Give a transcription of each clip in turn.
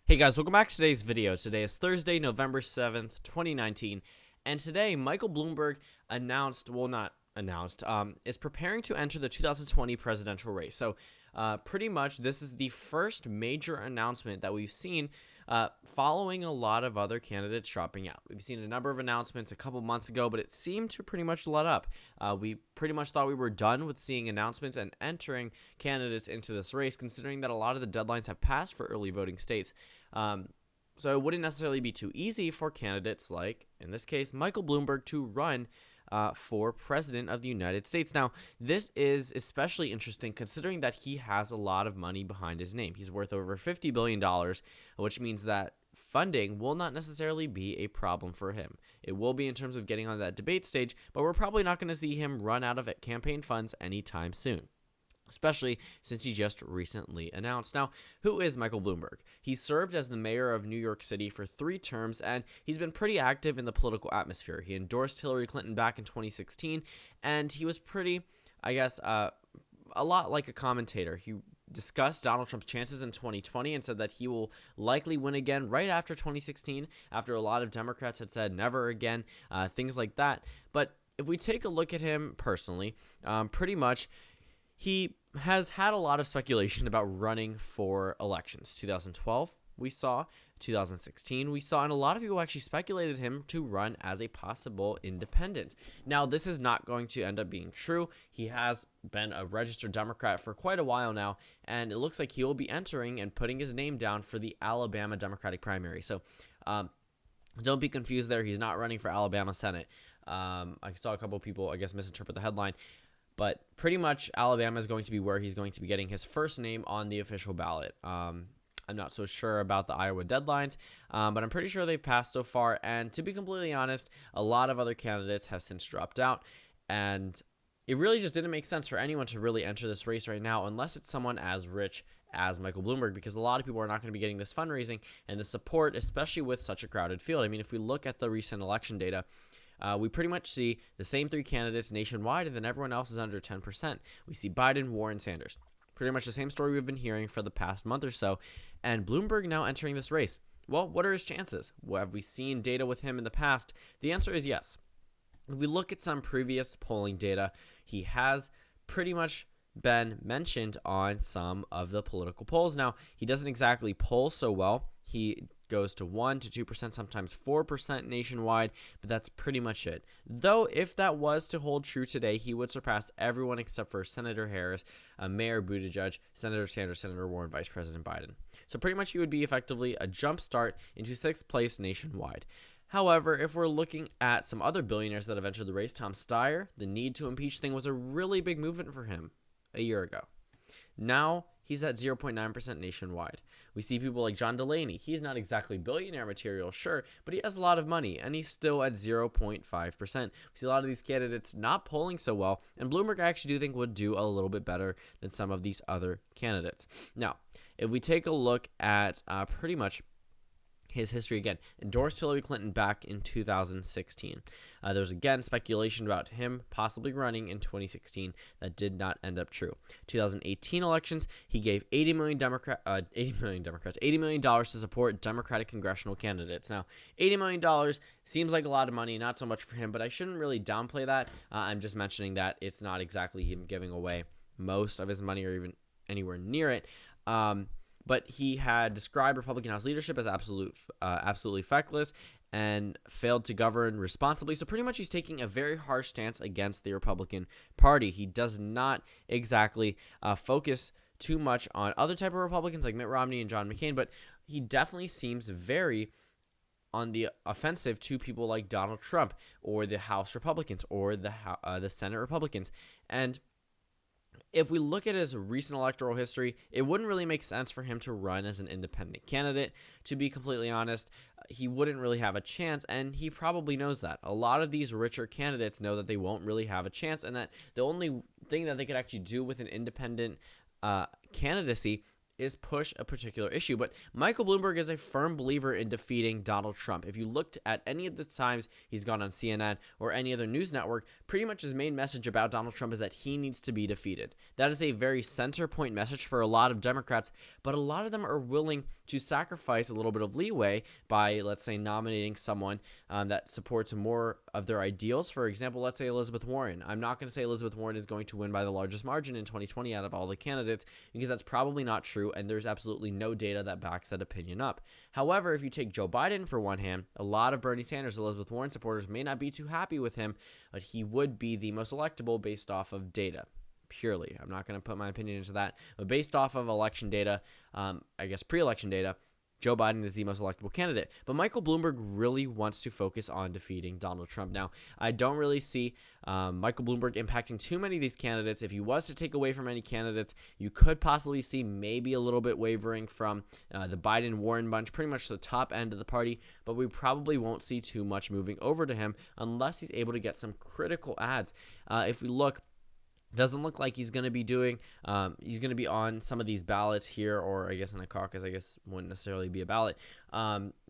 Hey guys, welcome back to today's video. Today is Thursday, November 7th, 2019, and today Michael Bloomberg is preparing to enter the 2020 presidential race. So pretty much this is the first major announcement that we've seen following a lot of other candidates dropping out. We've seen a number of announcements a couple months ago, but it seemed to pretty much let up. We pretty much thought we were done with seeing announcements and entering candidates into this race, considering that a lot of the deadlines have passed for early voting states. So it wouldn't necessarily be too easy for candidates like, in this case, Michael Bloomberg to run for president of the United States. Now, this is especially interesting considering that he has a lot of money behind his name. He's worth over $50 billion, which means that funding will not necessarily be a problem for him. It will be in terms of getting on that debate stage, but we're probably not going to see him run out of campaign funds anytime soon, especially since he just recently announced. Now, who is Michael Bloomberg? He served as the mayor of New York City for 3 terms, and he's been pretty active in the political atmosphere. He endorsed Hillary Clinton back in 2016, and he was pretty, a lot like a commentator. He discussed Donald Trump's chances in 2020 and said that he will likely win again right after 2016, after a lot of Democrats had said never again, things like that. But if we take a look at him personally, pretty much he has had a lot of speculation about running for elections. 2012, we saw. 2016, we saw. And a lot of people actually speculated him to run as a possible independent. Now, this is not going to end up being true. He has been a registered Democrat for quite a while now, and it looks like he will be entering and putting his name down for the Alabama Democratic primary. So don't be confused there. He's not running for Alabama Senate. I saw a couple of people, misinterpret the headline. But pretty much Alabama is going to be where he's going to be getting his first name on the official ballot. I'm not so sure about the Iowa deadlines, but I'm pretty sure they've passed so far. And to be completely honest, a lot of other candidates have since dropped out. And it really just didn't make sense for anyone to really enter this race right now unless it's someone as rich as Michael Bloomberg, because a lot of people are not going to be getting this fundraising and the support, especially with such a crowded field. I mean, if we look at the recent election data, we pretty much see the same 3 candidates nationwide, and then everyone else is under 10%. We see Biden, Warren, Sanders. Pretty much the same story we've been hearing for the past month or so. And Bloomberg now entering this race. Well, what are his chances? Well, have we seen data with him in the past? The answer is yes. If we look at some previous polling data, he has pretty much been mentioned on some of the political polls. Now, he doesn't exactly poll so well. He goes to 1 to 2%, sometimes 4% nationwide, but that's pretty much it. Though, if that was to hold true today, he would surpass everyone except for Senator Harris, Mayor Buttigieg, Senator Sanders, Senator Warren, Vice President Biden. So pretty much he would be effectively a jump start into 6th place nationwide. However, if we're looking at some other billionaires that have entered the race, Tom Steyer, the need to impeach thing was a really big movement for him a year ago. Now, he's at 0.9% nationwide. We see people like John Delaney. He's not exactly billionaire material, sure, but he has a lot of money, and he's still at 0.5%. We see a lot of these candidates not polling so well, and Bloomberg I actually do think would do a little bit better than some of these other candidates. Now, if we take a look at pretty much his history again, endorsed Hillary Clinton back in 2016. There was again speculation about him possibly running in 2016 that did not end up true. 2018 elections, he gave $80 million to support Democratic congressional candidates. Now, $80 million seems like a lot of money, not so much for him, but I shouldn't really downplay that. I'm just mentioning that it's not exactly him giving away most of his money or even anywhere near it. But he had described Republican House leadership as absolutely feckless and failed to govern responsibly. So pretty much he's taking a very harsh stance against the Republican Party. He does not exactly focus too much on other type of Republicans like Mitt Romney and John McCain, but he definitely seems very on the offensive to people like Donald Trump or the House Republicans or the Senate Republicans. And if we look at his recent electoral history, it wouldn't really make sense for him to run as an independent candidate. To be completely honest, he wouldn't really have a chance, and he probably knows that. A lot of these richer candidates know that they won't really have a chance, and that the only thing that they could actually do with an independent candidacy is push a particular issue. But Michael Bloomberg is a firm believer in defeating Donald Trump. If you looked at any of the times he's gone on CNN or any other news network, pretty much his main message about Donald Trump is that he needs to be defeated. That is a very center point message for a lot of Democrats, but a lot of them are willing to sacrifice a little bit of leeway by, let's say, nominating someone that supports more of their ideals. For example, let's say Elizabeth Warren. I'm not going to say Elizabeth Warren is going to win by the largest margin in 2020 out of all the candidates, because that's probably not true, and there's absolutely no data that backs that opinion up. However, if you take Joe Biden for one hand, a lot of Bernie Sanders, Elizabeth Warren supporters may not be too happy with him, but he would be the most electable based off of data. Purely. I'm not going to put my opinion into that. But based off of election data, pre-election data, Joe Biden is the most electable candidate. But Michael Bloomberg really wants to focus on defeating Donald Trump. Now, I don't really see Michael Bloomberg impacting too many of these candidates. If he was to take away from any candidates, you could possibly see maybe a little bit wavering from the Biden-Warren bunch, pretty much the top end of the party, but we probably won't see too much moving over to him unless he's able to get some critical ads. If we look, doesn't look like he's going to be doing, he's going to be on some of these ballots here, or I guess in a caucus, I guess wouldn't necessarily be a ballot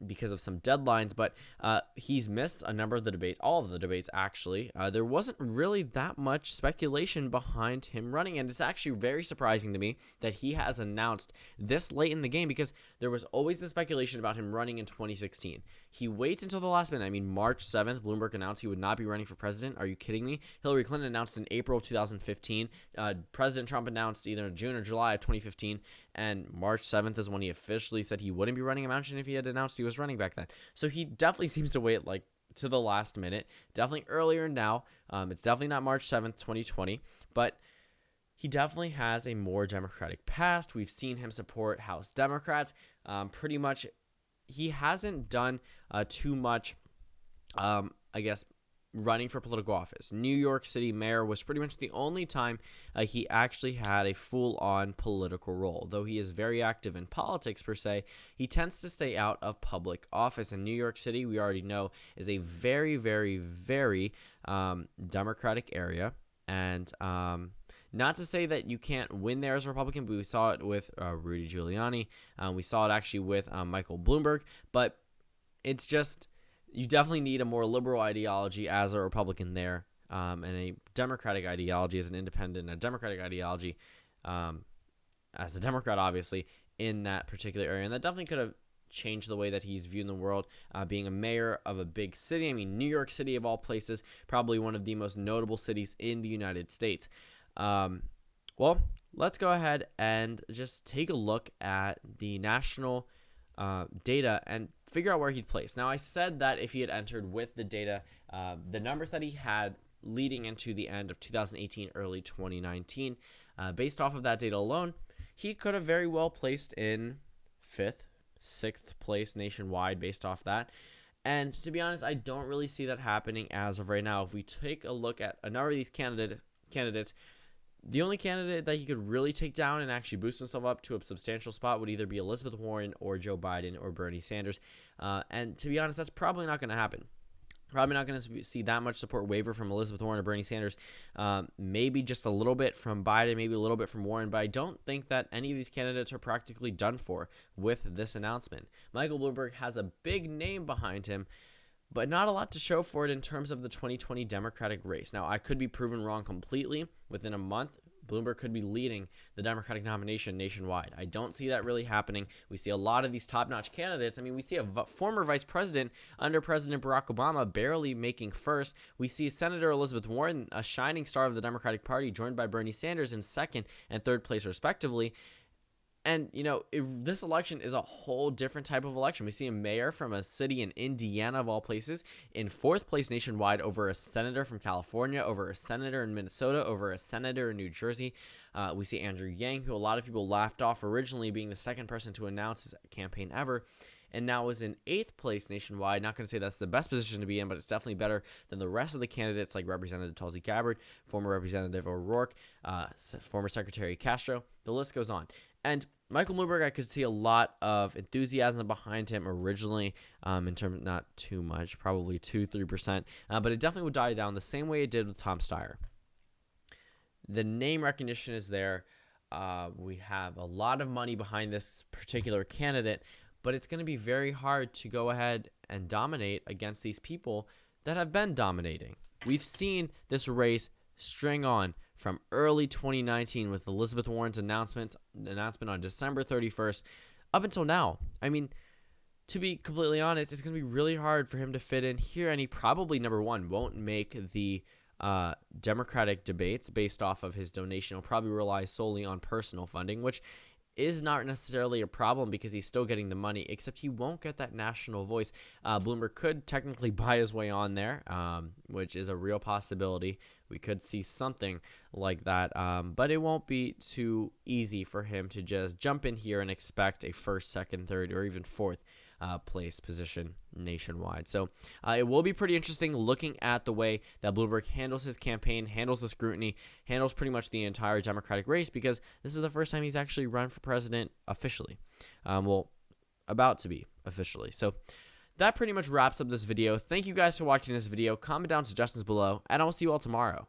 because of some deadlines, but he's missed a number of the debates, all of the debates actually. There wasn't really that much speculation behind him running, and it's actually very surprising to me that he has announced this late in the game, because there was always the speculation about him running in 2016. He waits until the last minute. I mean, March 7th, Bloomberg announced he would not be running for president. Are you kidding me? Hillary Clinton announced in April of 2015. President Trump announced either in June or July of 2015, and March 7th is when he officially said he wouldn't be running. Imagine if he had announced he was running back then. So he definitely seems to wait like to the last minute. Definitely earlier now. It's definitely not March 7th, 2020, but he definitely has a more Democratic past. We've seen him support House Democrats. Pretty much, he hasn't done too much, running for political office. New York City mayor was pretty much the only time he actually had a full-on political role. Though he is very active in politics per se, he tends to stay out of public office. And New York City, we already know, is a very, very, very Democratic area. And not to say that you can't win there as a Republican, but we saw it with Rudy Giuliani. We saw it actually with Michael Bloomberg. But it's just, you definitely need a more liberal ideology as a Republican there, and a Democratic ideology as an independent, a Democratic ideology as a Democrat, obviously, in that particular area. And that definitely could have changed the way that he's viewed in the world, being a mayor of a big city. I mean, New York City, of all places, probably one of the most notable cities in the United States. Well, let's go ahead and just take a look at the national data and figure out where he'd place. Now, I said that if he had entered with the data, the numbers that he had leading into the end of 2018, early 2019, based off of that data alone, he could have very well placed in 5th, 6th place nationwide based off that. And to be honest, I don't really see that happening as of right now. If we take a look at a number of these candidates, the only candidate that he could really take down and actually boost himself up to a substantial spot would either be Elizabeth Warren or Joe Biden or Bernie Sanders. And to be honest, that's probably not going to happen. Probably not going to see that much support waver from Elizabeth Warren or Bernie Sanders. Maybe just a little bit from Biden, maybe a little bit from Warren. But I don't think that any of these candidates are practically done for with this announcement. Michael Bloomberg has a big name behind him, but not a lot to show for it in terms of the 2020 Democratic race. Now, I could be proven wrong completely. Within a month, Bloomberg could be leading the Democratic nomination nationwide. I don't see that really happening. We see a lot of these top-notch candidates. I mean, we see a former vice president under President Barack Obama barely making first. We see Senator Elizabeth Warren, a shining star of the Democratic Party, joined by Bernie Sanders in 2nd and 3rd place respectively. And, this election is a whole different type of election. We see a mayor from a city in Indiana, of all places, in 4th place nationwide over a senator from California, over a senator in Minnesota, over a senator in New Jersey. We see Andrew Yang, who a lot of people laughed off originally, being the 2nd person to announce his campaign ever, and now is in 8th place nationwide. Not going to say that's the best position to be in, but it's definitely better than the rest of the candidates like Representative Tulsi Gabbard, former Representative O'Rourke, former Secretary Castro. The list goes on. And Michael Bloomberg, I could see a lot of enthusiasm behind him originally, in terms, not too much, probably 2-3%, but it definitely would die down the same way it did with Tom Steyer. The name recognition is there. We have a lot of money behind this particular candidate, but it's going to be very hard to go ahead and dominate against these people that have been dominating. We've seen this race string on from early 2019 with Elizabeth Warren's announcement on December 31st up until now. I mean, to be completely honest, it's going to be really hard for him to fit in here, and he probably, number one, won't make the Democratic debates based off of his donation. He'll probably rely solely on personal funding, which is not necessarily a problem because he's still getting the money, except he won't get that national voice. Bloomberg could technically buy his way on there, which is a real possibility. We could see something like that, but it won't be too easy for him to just jump in here and expect a first, second, third, or even fourth place position nationwide. So it will be pretty interesting looking at the way that Bloomberg handles his campaign, handles the scrutiny, handles pretty much the entire Democratic race, because this is the first time he's actually run for president officially. About to be officially. So that pretty much wraps up this video. Thank you guys for watching this video. Comment down suggestions below, and I will see you all tomorrow.